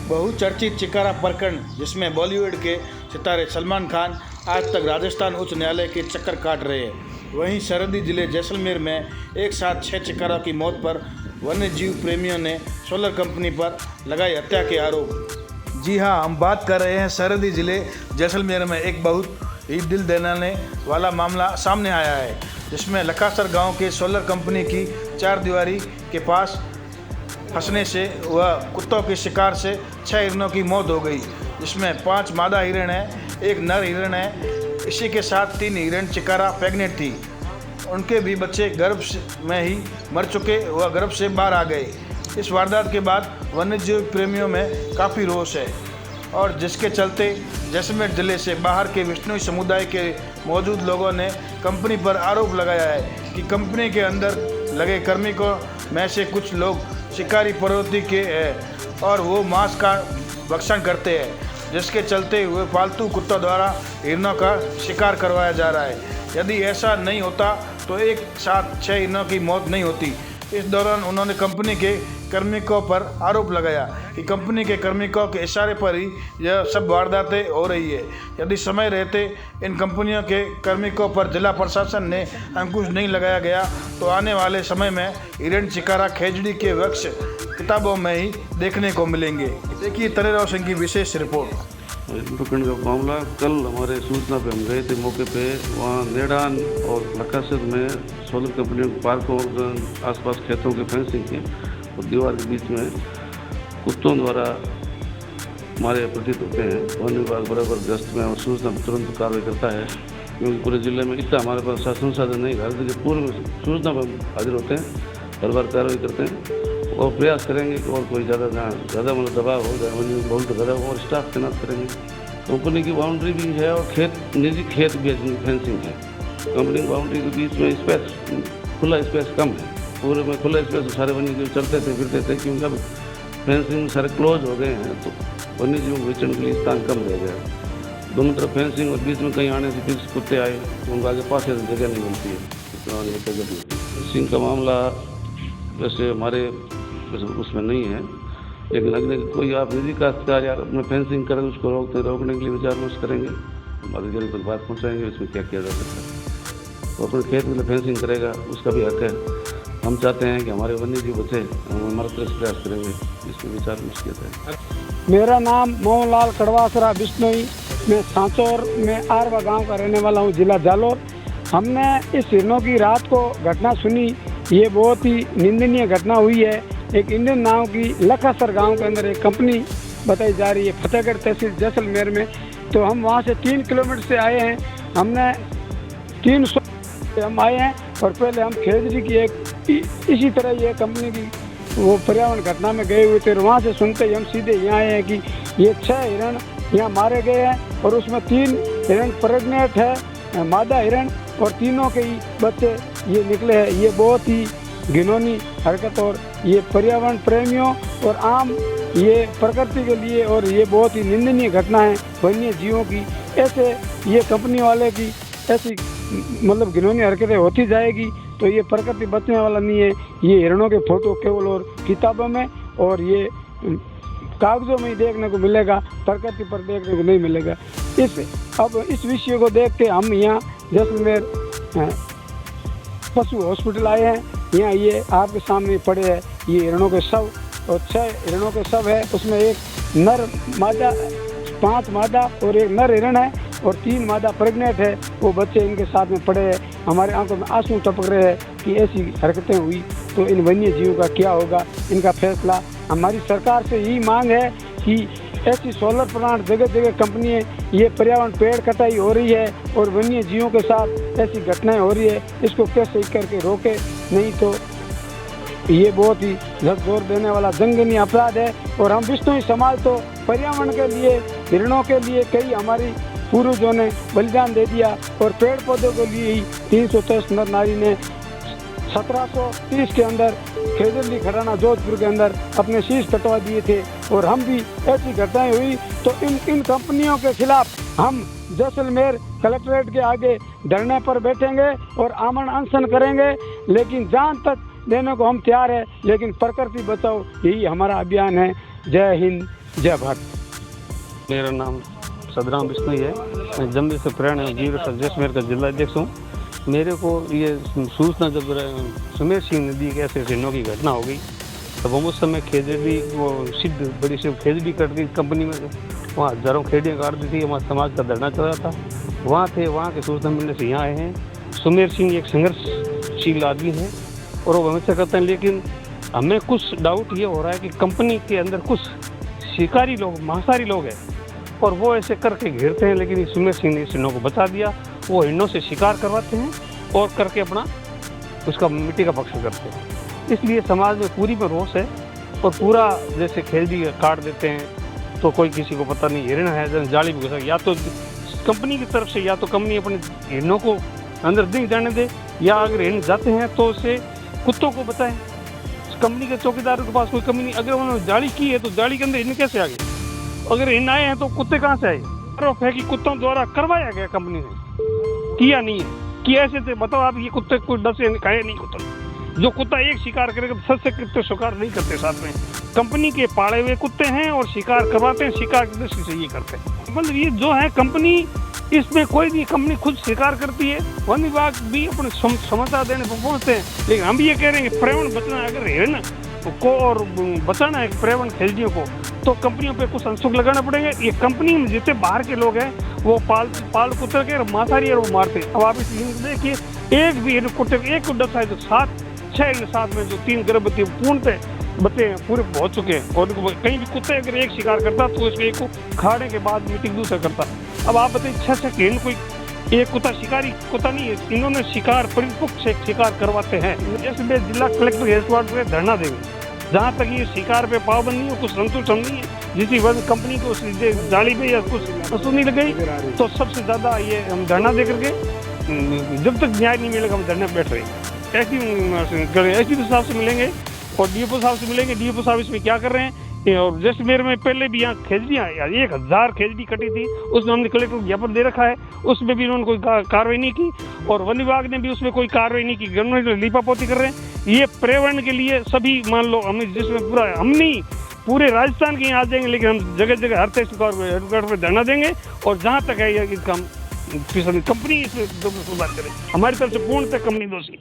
बहुचर्चित चिकारा प्रकरण, जिसमें बॉलीवुड के सितारे सलमान खान आज तक राजस्थान उच्च न्यायालय के चक्कर काट रहे हैं। वहीं सरहदी जिले जैसलमेर में एक साथ 6 चिकारों की मौत पर वन्य जीव प्रेमियों ने सोलर कंपनी पर लगाए हत्या के आरोप। जी हां, हम बात कर रहे हैं सरहदी जिले जैसलमेर में एक बहुत ही दिल दहलाने वाला मामला सामने आया है, जिसमें लखासर गांव के सोलर कंपनी की चारदीवारी के पास फंसने से व कुत्तों के शिकार से 6 हिरणों की मौत हो गई, जिसमें 5 मादा हिरण हैं, एक नर हिरण है। इसी के साथ 3 हिरण चिकारा प्रेग्नेंट थी। उनके भी बच्चे गर्भ में ही मर चुके व गर्भ से बाहर आ गए। इस वारदात के बाद वन्यजीव प्रेमियों में काफ़ी रोष है, और जिसके चलते जैसलमेर जिले से बाहर के विष्णुई समुदाय के मौजूद लोगों ने कंपनी पर आरोप लगाया है कि कंपनी के अंदर लगे कार्मिकों में से कुछ लोग शिकारी प्रवृत्ति के हैं और वो मांस का भक्षण करते हैं, जिसके चलते हुए पालतू कुत्तों द्वारा हिरणों का शिकार करवाया जा रहा है। यदि ऐसा नहीं होता तो एक साथ 6 हिरणों की मौत नहीं होती। इस दौरान उन्होंने कंपनी के कार्मिकों पर आरोप लगाया कि कंपनी के कार्मिकों के इशारे पर ही यह सब वारदातें हो रही है। यदि समय रहते इन कंपनियों के कार्मिकों पर जिला प्रशासन ने अंकुश नहीं लगाया गया तो आने वाले समय में हिरण शिकारा खेजड़ी के वृक्ष किताबों में ही देखने को मिलेंगे। देखिए तनेराव सिंह की विशेष रिपोर्ट। प्रकरण का मामला कल हमारे सूचना पे हम गए थे मौके पे। वहाँ नेडान और लखासर में सोलर कंपनियों के पार्कों और आसपास खेतों के फेंसिंग के और दीवार के बीच में कुत्तों द्वारा मारे प्रतीत होते हैं। वन विभाग बराबर गश्त में और सूचना तुरंत कार्रवाई करता है, क्योंकि पूरे जिले में इतना हमारे पास शासन साधन नहीं है। हर पूर्व सूचना पर हाजिर होते हैं, हर बार कार्रवाई करते हैं और प्रयास करेंगे कि और कोई ज़्यादा मतलब दबाव हो जाए, बहुत ज़्यादा और स्टाफ तैनात करेंगे। कंपनी की बाउंड्री भी है और खेत निजी खेत भी फेंसिंग है। कंपनी की बाउंड्री के बीच में स्पेस, खुला स्पेस कम है। पूरे में खुला स्पेस सारे वन्य जीव चलते थे फिरते थे, क्योंकि अब फेंसिंग सारे क्लोज हो गए हैं तो वन्य जीवों को विचरण के लिए स्थान कम रह गया। दोनों तरफ फेंसिंग और बीच में कहीं आने से फिर कुत्ते आए तो उनको आगे पास जगह नहीं मिलती है। सिंह का मामला वैसे हमारे उसमें नहीं है, लेकिन अगर कोई आप निजी काश्तकार यार अपने फेंसिंग करें उसको रोकने के लिए विचार विमर्श करेंगे, हम अधिकारी तक बात पहुँचाएंगे इसमें क्या किया जा सकता है। वो अपने खेत के लिए फेंसिंग करेगा, उसका भी हक है। हम चाहते हैं कि हमारे वन्य जीव बचे, हम हमारा प्रयास करेंगे, इसमें विचार विमर्श किया जाए। मेरा नाम मोहनलाल कड़वासरा बिश्नोई, मैं सांचौर में आरवा गांव का रहने वाला हूं, जिला जालोर। हमने इस हिरणों की रात को घटना सुनी। ये बहुत ही निंदनीय घटना हुई है। एक इंडियन नाव की लखासर गांव के अंदर एक कंपनी बताई जा रही है, फतेहगढ़ तहसील जैसलमेर में। तो हम वहां से 3 किलोमीटर से आए हैं। हमने 300 हम आए हैं और पहले हम खेजड़ी की एक इसी तरह ये कंपनी की वो पर्यावरण घटना में गए हुए थे, और वहाँ से सुनते ही हम सीधे यहाँ आए हैं कि ये 6 हिरण यहाँ मारे गए हैं और उसमें 3 हिरण प्रेग्नेंट है, मादा हिरण, और तीनों के ही बच्चे ये निकले हैं। ये बहुत ही घिनौनी हरकत और ये पर्यावरण प्रेमियों और आम ये प्रकृति के लिए और ये बहुत ही निंदनीय घटना है वन्य जीवों की। ऐसे ये कंपनी वाले की ऐसी मतलब घिनौनी हरकतें होती जाएगी तो ये प्रकृति बचने वाला नहीं है। ये हिरणों के फोटो केवल और किताबों में और ये कागजों में ही देखने को मिलेगा, प्रकृति पर देखने को नहीं मिलेगा। अब इस विषय को देख के हम यहाँ जैसलमेर पशु हॉस्पिटल आए हैं। यहाँ ये आपके सामने पड़े हैं ये हिरणों के शव, और 6 हिरणों के शव है। उसमें एक नर मादा, 5 मादा और एक नर हिरण है और 3 मादा प्रेग्नेंट है। वो बच्चे इनके साथ में पड़े हैं। हमारे आंखों में आंसू टपक रहे हैं कि ऐसी हरकतें हुई तो इन वन्य जीवों का क्या होगा, इनका फैसला। हमारी सरकार से यही मांग है कि ऐसी सोलर प्लांट जगह जगह कंपनी ये पर्यावरण पेड़ कटाई हो रही है और वन्य जीवों के साथ ऐसी घटनाएं हो रही है, इसको कैसे करके रोके, नहीं तो ये बहुत ही झकझोर देने वाला दंडनीय अपराध है। और हम विष्णुई समाज तो पर्यावरण के लिए, हिरणों के लिए कई हमारी पूर्वजों ने बलिदान दे दिया और पेड़ पौधों के लिए ही 323 नर नारी ने 1730 के अंदर खेजड़ी खड़ाना जोधपुर के अंदर अपने शीश कटवा दिए थे। और हम भी ऐसी घटनाएं हुई तो इन कंपनियों के खिलाफ हम जैसलमेर कलेक्ट्रेट के आगे धरने पर बैठेंगे और आमरण अनशन करेंगे, लेकिन जान तक देने को हम तैयार है। लेकिन प्रकृति बचाओ यही हमारा अभियान है। जय हिंद, जय भारत। मेरा नाम सदराम बिश्नोई है। मैं जम्बी से प्रयाण जीरो जैसलमेर का जिला अध्यक्ष हूँ। मेरे को ये सूचना जब सुमेर सिंह नदी के ऐसे हिरणों की घटना हो गई तब हम उस समय खेजड़ी वो सिद्ध बड़ी सी खेजड़ी कट गई कंपनी में, वहाँ हजारों खेड़ियाँ काट दी थी। हमारे समाज का धरना चल रहा था, वहाँ थे। वहाँ के सूचना मिलने से यहाँ आए हैं। सुमेर सिंह एक संघर्षशील आदमी है और वो हमेशा करते हैं, लेकिन हमें कुछ डाउट ये हो रहा है कि कंपनी के अंदर कुछ शिकारी लोग, मांसाहारी लोग हैं और वो ऐसे करके घेरते हैं। लेकिन सुमेर सिंह ने इस हिरणों को बचा दिया। वो हिरणों से शिकार करवाते हैं और करके अपना उसका मिट्टी का भक्षण करते हैं। इसलिए समाज में पूरी में रोष है और पूरा जैसे खेजड़ी काट देते हैं तो कोई किसी को पता नहीं हिरण है, जाली भी घुसा, या तो कंपनी की तरफ से या तो कंपनी अपने हिरणों को अंदर नहीं जाने दे, या अगर हिरण जाते हैं तो उसे कुत्तों को बताएं। कंपनी के चौकीदारों के पास कोई कमी नहीं। अगर उन्होंने जाली की है तो जाली के अंदर हिरण कैसे आ गए? अगर हिरण आए हैं तो कुत्ते कहाँ से आए? आरोप है कि कुत्तों द्वारा करवाया गया, कंपनी ने किया नहीं है। कि ऐसे थे, बताओ आप, ये कुत्ते कोई डर से खाए नहीं कुत्ता। जो कुत्ता एक शिकार करेगा तो 10 से कुत्ते शिकार नहीं करते साथ में। कंपनी के पाले हुए कुत्ते हैं और शिकार करवाते हैं, शिकार की दृष्टि से ये करते हैं। मतलब ये जो है कंपनी, इसमें कोई भी कंपनी खुद शिकार करती है। वन विभाग भी अपने समाचार देने पर पहुँचते हैं, लेकिन हम भी ये कह रहे हैं कि पर्यावरण बचना है। अगर हिरण को और बचाना है पर्यावरण खेजड़ियों को, तो कंपनियों पे कुछ अंशुक लगाना पड़ेगा। ये कंपनी में जितने बाहर के लोग हैं वो पाल कुत्ते के मांसाहारी और वो मारते हैं। अब आप इस लिंक देखिए, एक भी कुत्ते एक को डसा है तो 6 में जो 3 गर्भवती पूर्ण बच्चे पूरे पहुंच चुके हैं। और कहीं भी कुत्ते अगर एक शिकार करता तो उसको एक को खाने के बाद मीटिंग दूसरा करता। अब आप बताइए 6 हिरण कोई एक कुत्ता शिकारी कुत्ता नहीं है। इन्होंने शिकार परिपक्व से शिकार करवाते हैं। जैसे मैं जिला कलेक्टर हेडक्वार्टर पे धरना देंगे, जहाँ तक ये शिकार पे पाबंदी नहीं हो, कुछ संतुष्ट नहीं है। जिस वन कंपनी को जाली पे या कुछ वस्तु नहीं लग गई तो सबसे ज़्यादा ये हम धरना दे करके जब तक न्याय नहीं मिलेगा हम धरने बैठ रहे हैं। एसडीओ साहब से मिलेंगे और डीएफओ साहब से मिलेंगे। डीएफओ साहब इसमें क्या कर रहे हैं? और जैसलमेर में पहले भी यहाँ खेजड़ियाँ 1000 खेजड़ी कटी थी, उसमें हमने कलेक्टर को ज्ञापन दे रखा है, उसमें भी इन्होंने कोई कार्रवाई नहीं की। और वन विभाग ने भी उसमें कोई कार्रवाई नहीं की। गवर्नमेंट लीपापोती कर रहे हैं। ये पर्यावरण के लिए सभी, मान लो हमें जिसमें पूरा हम नहीं पूरे राजस्थान के यहाँ आ जाएंगे, लेकिन हम जगह जगह हर तहसील हेडक्वार्टर पर धरना देंगे। और जहाँ तक है इसका कंपनी इसमें सुधार करे, हमारी तरफ से पूर्णतः कंपनी दोषी।